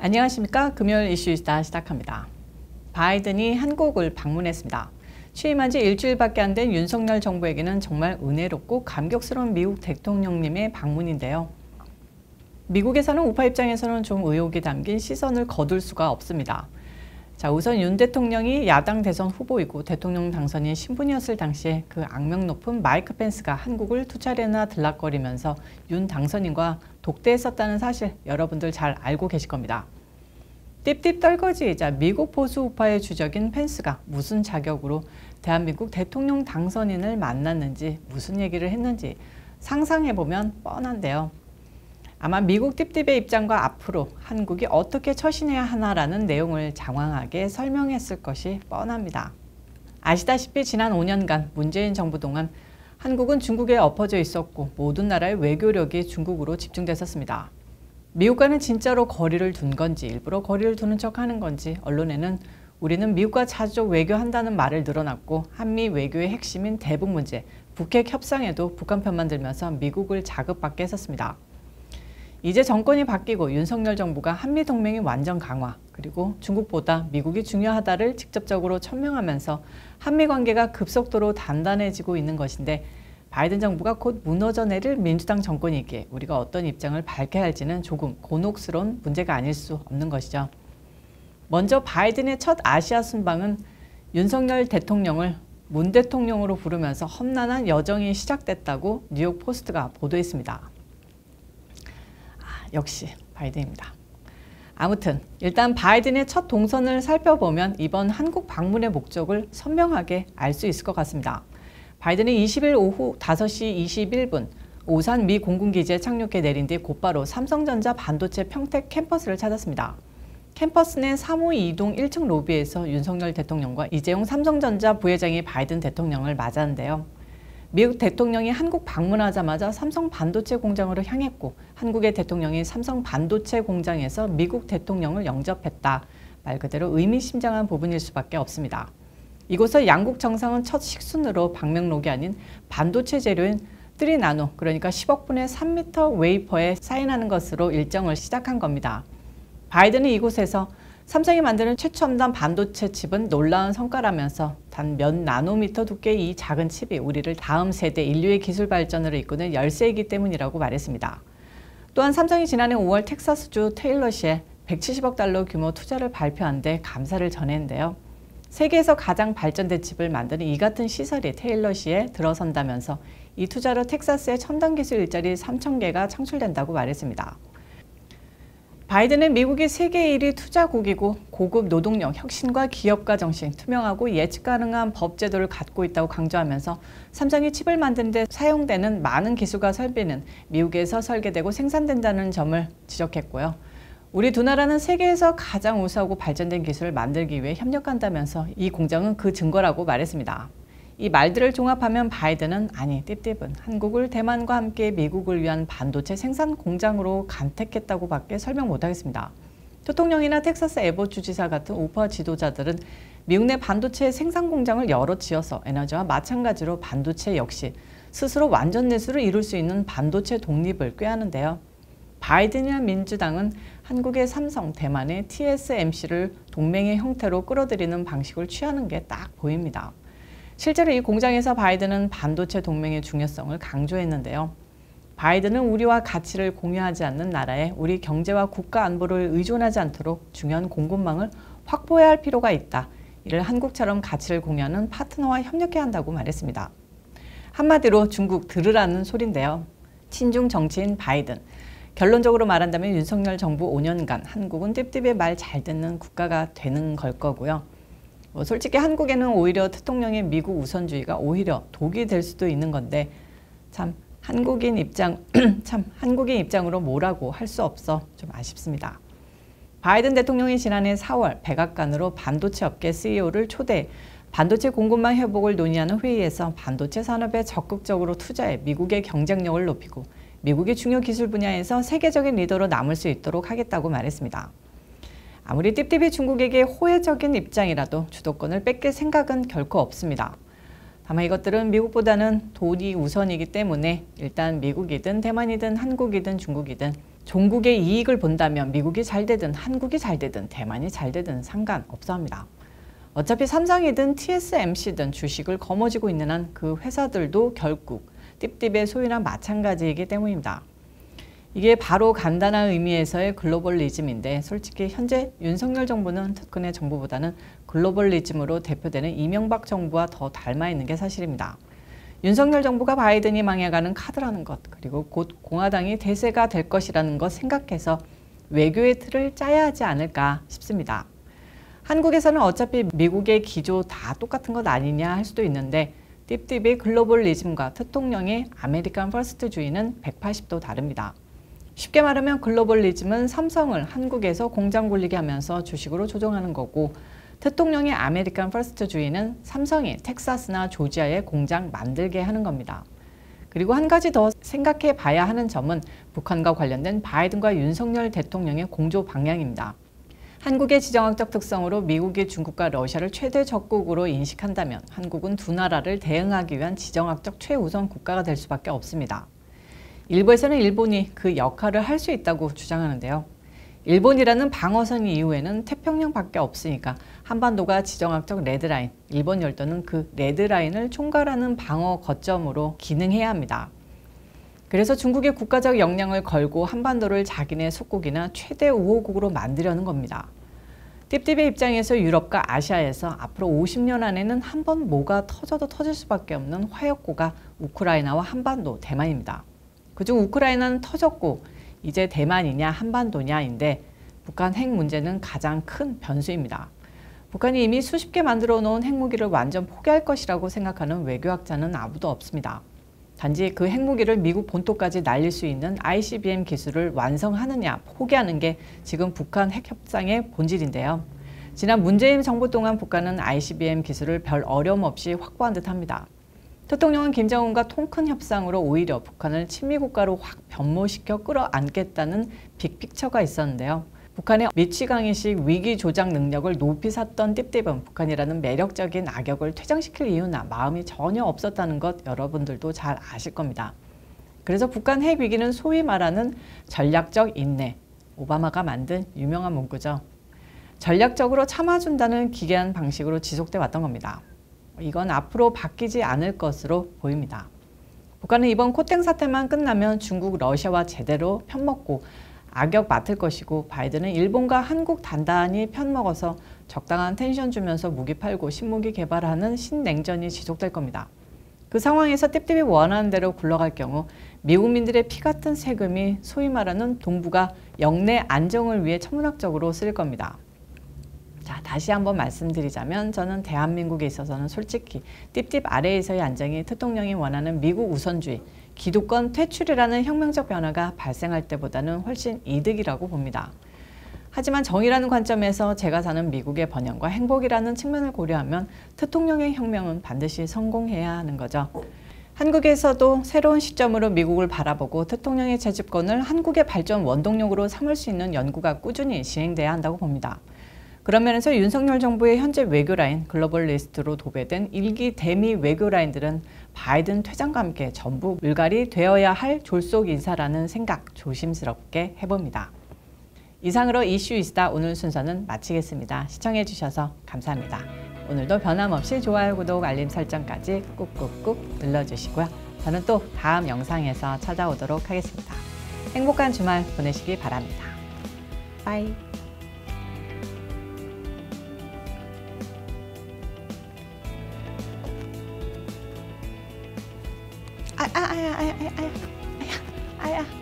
안녕하십니까. 금요일 이슈이스타 시작합니다. 바이든이 한국을 방문했습니다. 취임한 지 일주일밖에 안 된 윤석열 정부에게는 정말 은혜롭고 감격스러운 미국 대통령님의 방문인데요. 미국에서는 우파 입장에서는 좀 의혹이 담긴 시선을 거둘 수가 없습니다. 자, 우선 윤 대통령이 야당 대선 후보이고 대통령 당선인 신분이었을 당시에 그 악명 높은 마이크 펜스가 한국을 두 차례나 들락거리면서 윤 당선인과 독대했었다는 사실 여러분들 잘 알고 계실 겁니다. 띠띠 떨거지이자 미국 보수 우파의 주적인 펜스가 무슨 자격으로 대한민국 대통령 당선인을 만났는지 무슨 얘기를 했는지 상상해보면 뻔한데요. 아마 미국 띠띠의 입장과 앞으로 한국이 어떻게 처신해야 하나라는 내용을 장황하게 설명했을 것이 뻔합니다. 아시다시피 지난 5년간 문재인 정부 동안 한국은 중국에 엎어져 있었고 모든 나라의 외교력이 중국으로 집중됐었습니다. 미국과는 진짜로 거리를 둔 건지 일부러 거리를 두는 척하는 건지 언론에는 우리는 미국과 자주 외교한다는 말을 늘어났고 한미 외교의 핵심인 대북 문제, 북핵 협상에도 북한 편만 들면서 미국을 자극받게 했었습니다. 이제 정권이 바뀌고 윤석열 정부가 한미 동맹이 완전 강화, 그리고 중국보다 미국이 중요하다를 직접적으로 천명하면서 한미 관계가 급속도로 단단해지고 있는 것인데 바이든 정부가 곧 무너져 내릴 민주당 정권이기에 우리가 어떤 입장을 밝혀야 할지는 조금 곤혹스러운 문제가 아닐 수 없는 것이죠. 먼저 바이든의 첫 아시아 순방은 윤석열 대통령을 문 대통령으로 부르면서 험난한 여정이 시작됐다고 뉴욕 포스트가 보도했습니다. 역시 바이든입니다. 아무튼 일단 바이든의 첫 동선을 살펴보면 이번 한국 방문의 목적을 선명하게 알 수 있을 것 같습니다. 바이든은 20일 오후 5시 21분 오산 미 공군기지에 착륙해 내린 뒤 곧바로 삼성전자 반도체 평택 캠퍼스를 찾았습니다. 캠퍼스 내 3호 2동 1층 로비에서 윤석열 대통령과 이재용 삼성전자 부회장이 바이든 대통령을 맞았는데요. 미국 대통령이 한국 방문하자마자 삼성 반도체 공장으로 향했고 한국의 대통령이 삼성 반도체 공장에서 미국 대통령을 영접했다. 말 그대로 의미심장한 부분일 수밖에 없습니다. 이곳서 양국 정상은 첫 식순으로 방명록이 아닌 반도체 재료인 3나노, 그러니까 10억 분의 3m 웨이퍼에 사인하는 것으로 일정을 시작한 겁니다. 바이든은 이곳에서 삼성이 만드는 최첨단 반도체 칩은 놀라운 성과라면서 단 몇 나노미터 두께의 이 작은 칩이 우리를 다음 세대 인류의 기술 발전으로 이끄는 열쇠이기 때문이라고 말했습니다. 또한 삼성이 지난해 5월 텍사스주 테일러시에 170억 달러 규모 투자를 발표한 데 감사를 전했는데요. 세계에서 가장 발전된 칩을 만드는 이 같은 시설이 테일러시에 들어선다면서 이 투자로 텍사스의 첨단 기술 일자리 3,000개가 창출된다고 말했습니다. 바이든은 미국이 세계 1위 투자국이고 고급 노동력, 혁신과 기업가 정신, 투명하고 예측 가능한 법 제도를 갖고 있다고 강조하면서 삼성이 칩을 만드는 데 사용되는 많은 기술과 설비는 미국에서 설계되고 생산된다는 점을 지적했고요. 우리 두 나라는 세계에서 가장 우수하고 발전된 기술을 만들기 위해 협력한다면서 이 공장은 그 증거라고 말했습니다. 이 말들을 종합하면 바이든은 아니 띠띠은 한국을 대만과 함께 미국을 위한 반도체 생산 공장으로 간택했다고 밖에 설명 못하겠습니다. 대통령이나 텍사스 에버 주지사 같은 우파 지도자들은 미국 내 반도체 생산 공장을 여러 지어서 에너지와 마찬가지로 반도체 역시 스스로 완전 내수를 이룰 수 있는 반도체 독립을 꾀하는데요. 바이든이나 민주당은 한국의 삼성, 대만의 TSMC를 동맹의 형태로 끌어들이는 방식을 취하는 게 딱 보입니다. 실제로 이 공장에서 바이든은 반도체 동맹의 중요성을 강조했는데요. 바이든은 우리와 가치를 공유하지 않는 나라에 우리 경제와 국가 안보를 의존하지 않도록 중요한 공급망을 확보해야 할 필요가 있다. 이를 한국처럼 가치를 공유하는 파트너와 협력해야 한다고 말했습니다. 한마디로 중국 들으라는 소린데요. 친중 정치인 바이든. 결론적으로 말한다면 윤석열 정부 5년간 한국은 띠띠의 말 잘 듣는 국가가 되는 걸 거고요. 솔직히 한국에는 오히려 대통령의 미국 우선주의가 오히려 독이 될 수도 있는 건데 참 한국인 입장으로 뭐라고 할 수 없어 좀 아쉽습니다. 바이든 대통령이 지난해 4월 백악관으로 반도체 업계 CEO를 초대해 반도체 공급망 회복을 논의하는 회의에서 반도체 산업에 적극적으로 투자해 미국의 경쟁력을 높이고 미국의 중요 기술 분야에서 세계적인 리더로 남을 수 있도록 하겠다고 말했습니다. 아무리 띠띠이 중국에게 호혜적인 입장이라도 주도권을 뺏길 생각은 결코 없습니다. 다만 이것들은 미국보다는 돈이 우선이기 때문에 일단 미국이든 대만이든 한국이든 중국이든 종국의 이익을 본다면 미국이 잘 되든 한국이 잘 되든 대만이 잘 되든 상관없어 합니다. 어차피 삼성이든 TSMC든 주식을 거머쥐고 있는 한 그 회사들도 결국 띠띠의 소유나 마찬가지이기 때문입니다. 이게 바로 간단한 의미에서의 글로벌리즘인데 솔직히 현재 윤석열 정부는 특근의 정부보다는 글로벌리즘으로 대표되는 이명박 정부와 더 닮아 있는 게 사실입니다. 윤석열 정부가 바이든이 망해가는 카드라는 것, 그리고 곧 공화당이 대세가 될 것이라는 것 생각해서 외교의 틀을 짜야 하지 않을까 싶습니다. 한국에서는 어차피 미국의 기조 다 똑같은 것 아니냐 할 수도 있는데 띠띠의 글로벌리즘과 특통령의 아메리칸 퍼스트주의는 180도 다릅니다. 쉽게 말하면 글로벌리즘은 삼성을 한국에서 공장 굴리게 하면서 주식으로 조종하는 거고 특통령의 아메리칸 퍼스트주의는 삼성이 텍사스나 조지아에 공장 만들게 하는 겁니다. 그리고 한 가지 더 생각해 봐야 하는 점은 북한과 관련된 바이든과 윤석열 대통령의 공조 방향입니다. 한국의 지정학적 특성으로 미국이 중국과 러시아를 최대 적국으로 인식한다면 한국은 두 나라를 대응하기 위한 지정학적 최우선 국가가 될 수밖에 없습니다. 일부에서는 일본이 그 역할을 할 수 있다고 주장하는데요. 일본이라는 방어선 이후에는 태평양밖에 없으니까 한반도가 지정학적 레드라인, 일본 열도는 그 레드라인을 총괄하는 방어 거점으로 기능해야 합니다. 그래서 중국의 국가적 역량을 걸고 한반도를 자기네 속국이나 최대 우호국으로 만들려는 겁니다. 띠띠의 입장에서 유럽과 아시아에서 앞으로 50년 안에는 한 번 뭐가 터져도 터질 수밖에 없는 화약고가 우크라이나와 한반도, 대만입니다. 그중 우크라이나는 터졌고 이제 대만이냐 한반도냐인데 북한 핵 문제는 가장 큰 변수입니다. 북한이 이미 수십 개 만들어 놓은 핵무기를 완전 포기할 것이라고 생각하는 외교학자는 아무도 없습니다. 단지 그 핵무기를 미국 본토까지 날릴 수 있는 ICBM 기술을 완성하느냐 포기하는 게 지금 북한 핵협상의 본질인데요. 지난 문재인 정부 동안 북한은 ICBM 기술을 별 어려움 없이 확보한 듯합니다. 대통령은 김정은과 통 큰 협상으로 오히려 북한을 친미국가로 확 변모시켜 끌어안겠다는 빅픽처가 있었는데요. 북한의 미치광이식 위기 조작 능력을 높이 샀던 띠띠은 북한이라는 매력적인 악역을 퇴장시킬 이유나 마음이 전혀 없었다는 것 여러분들도 잘 아실 겁니다. 그래서 북한 핵 위기는 소위 말하는 전략적 인내, 오바마가 만든 유명한 문구죠. 전략적으로 참아준다는 기괴한 방식으로 지속돼 왔던 겁니다. 이건 앞으로 바뀌지 않을 것으로 보입니다. 북한은 이번 코땡 사태만 끝나면 중국, 러시아와 제대로 편먹고 악역 맡을 것이고 바이든은 일본과 한국 단단히 편먹어서 적당한 텐션 주면서 무기 팔고 신무기 개발하는 신냉전이 지속될 겁니다. 그 상황에서 띠띠이 원하는 대로 굴러갈 경우 미국민들의 피 같은 세금이 소위 말하는 동북아 영내 안정을 위해 천문학적으로 쓰일 겁니다. 자, 다시 한번 말씀드리자면 저는 대한민국에 있어서는 솔직히 띠띠 아래에서의 안정이 대통령이 원하는 미국 우선주의, 기득권 퇴출이라는 혁명적 변화가 발생할 때보다는 훨씬 이득이라고 봅니다. 하지만 정의라는 관점에서 제가 사는 미국의 번영과 행복이라는 측면을 고려하면 대통령의 혁명은 반드시 성공해야 하는 거죠. 한국에서도 새로운 시점으로 미국을 바라보고 대통령의 재집권을 한국의 발전 원동력으로 삼을 수 있는 연구가 꾸준히 진행돼야 한다고 봅니다. 그런 면에서 윤석열 정부의 현재 외교라인, 글로벌리스트로 도배된 일기 대미 외교라인들은 바이든 퇴장과 함께 전부 물갈이 되어야 할 졸속 인사라는 생각 조심스럽게 해봅니다. 이상으로 이슈이스다 오늘 순서는 마치겠습니다. 시청해 주셔서 감사합니다. 오늘도 변함없이 좋아요, 구독, 알림 설정까지 꾹꾹꾹 눌러주시고요. 저는 또 다음 영상에서 찾아오도록 하겠습니다. 행복한 주말 보내시기 바랍니다. 빠이. 아야.